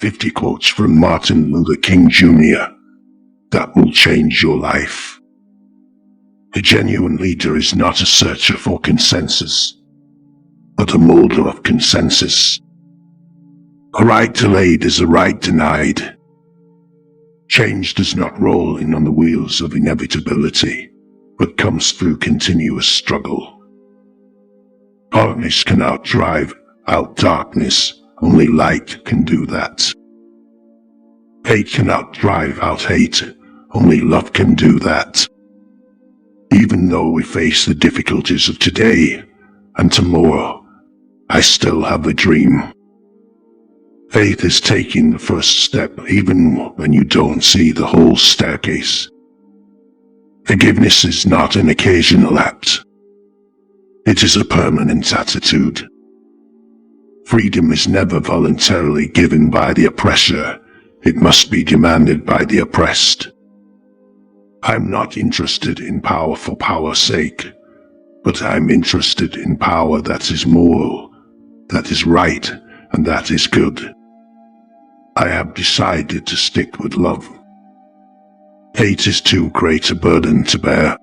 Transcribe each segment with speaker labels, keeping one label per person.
Speaker 1: 50 quotes from Martin Luther King Jr. that will change your life. A genuine leader is not a searcher for consensus, but a molder of consensus. A right delayed is a right denied. Change does not roll in on the wheels of inevitability, but comes through continuous struggle. Darkness cannot drive out darkness, only light can do that. Hate cannot drive out hate, only love can do that. Even though we face the difficulties of today and tomorrow, I still have a dream. Faith is taking the first step even when you don't see the whole staircase. Forgiveness is not an occasional act. It is a permanent attitude. Freedom is never voluntarily given by the oppressor. It must be demanded by the oppressed. I'm not interested in power for power's sake, but I'm interested in power that is moral, that is right, and that is good. I have decided to stick with love. Hate is too great a burden to bear.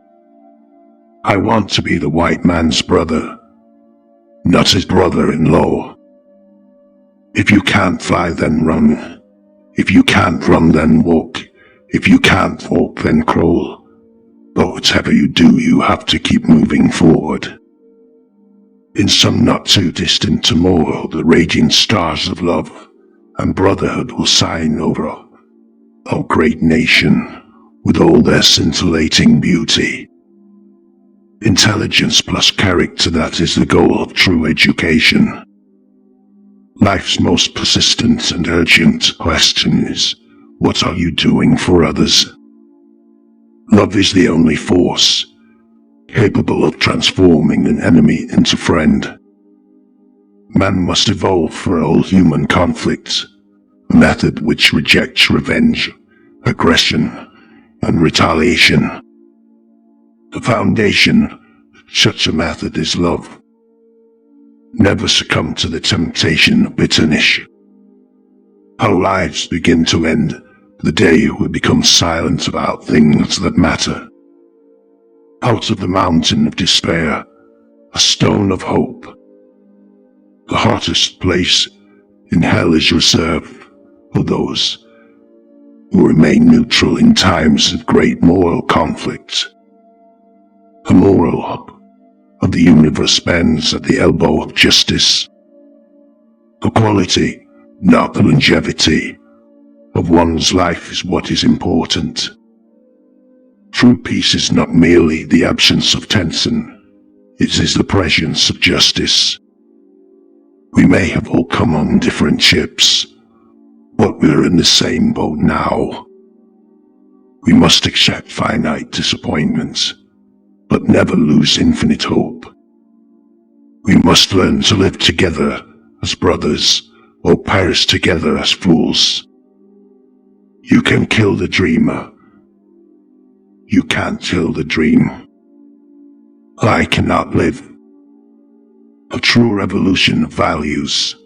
Speaker 1: I want to be the white man's brother, not his brother-in-law. If you can't fly, then run. If you can't run, then walk. If you can't walk, then crawl. But whatever you do, you have to keep moving forward. In some not too distant tomorrow, the raging stars of love and brotherhood will shine over our great nation with all their scintillating beauty. Intelligence plus character, that is the goal of true education. Life's most persistent and urgent question is, what are you doing for others? Love is the only force capable of transforming an enemy into friend. Man must evolve for all human conflict, a method which rejects revenge, aggression, and retaliation. The foundation of such a method is love. Never succumb to the temptation of bitterness. Our lives begin to end the day we become silent about things that matter. Out of the mountain of despair, a stone of hope. The hottest place in hell is reserved for those who remain neutral in times of great moral conflict. The moral hub of the universe bends at the elbow of justice. The quality, not the longevity, of one's life is what is important. True peace is not merely the absence of tension, it is the presence of justice. We may have all come on different ships, but we're in the same boat now. We must accept finite disappointments, but never lose infinite hope. We must learn to live together as brothers, or perish together as fools. You can kill the dreamer. You can't kill the dream. I cannot live. A true revolution of values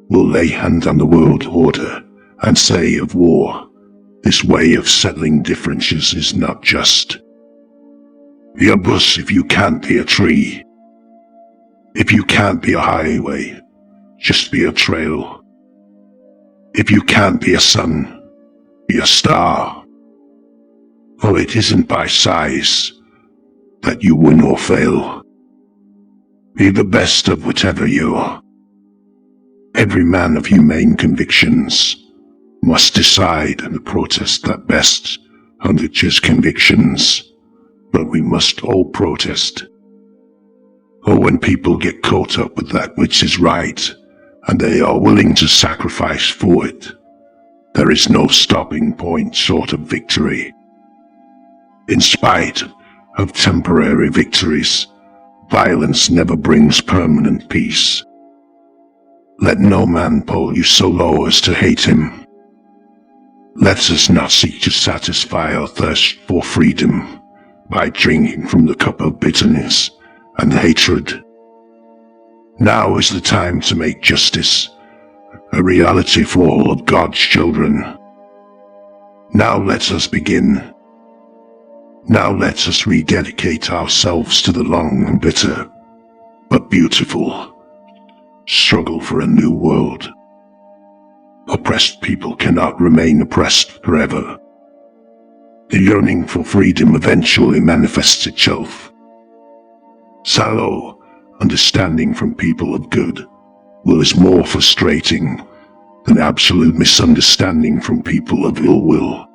Speaker 1: will lay hand on the world order and say of war, this way of settling differences is not just. Be a bush if you can't be a tree. If you can't be a highway, just be a trail. If you can't be a sun, be a star. For it isn't by size that you win or fail. Be the best of whatever you are. Every man of humane convictions must decide and protest that best under his convictions, but we must all protest. Or when people get caught up with that which is right, and they are willing to sacrifice for it, there is no stopping point short of victory. In spite of temporary victories, violence never brings permanent peace. Let no man pull you so low as to hate him. Let us not seek to satisfy our thirst for freedom by drinking from the cup of bitterness and hatred. Now is the time to make justice a reality for all of God's children. Now let us begin. Now let us rededicate ourselves to the long and bitter, but beautiful, struggle for a new world. Oppressed people cannot remain oppressed forever. The yearning for freedom eventually manifests itself. Shallow understanding from people of good will is more frustrating than absolute misunderstanding from people of ill will.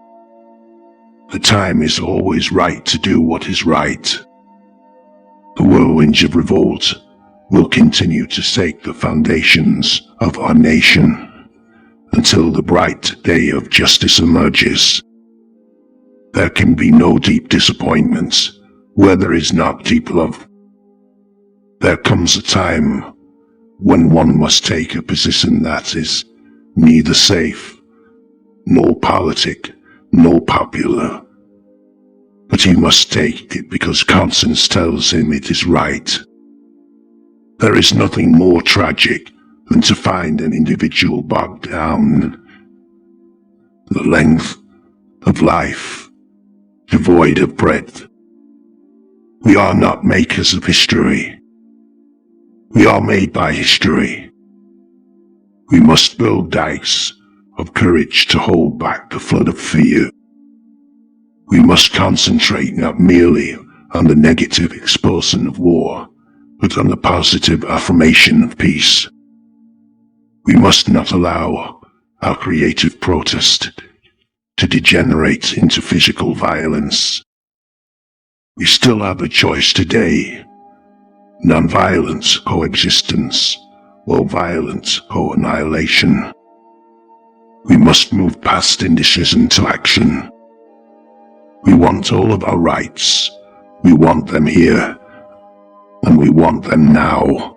Speaker 1: The time is always right to do what is right. The whirlwind of revolt will continue to shake the foundations of our nation until the bright day of justice emerges. There can be no deep disappointment where there is not deep love. There comes a time when one must take a position that is neither safe, nor politic, nor popular. But he must take it because conscience tells him it is right. There is nothing more tragic than to find an individual bogged down the length of life, devoid of breadth. We are not makers of history. We are made by history. We must build dikes of courage to hold back the flood of fear. We must concentrate not merely on the negative expulsion of war, but on the positive affirmation of peace. We must not allow our creative protest to degenerate into physical violence. We still have a choice today: non-violent coexistence or violent co-annihilation. We must move past indecision to action. We want all of our rights. We want them here, and we want them now.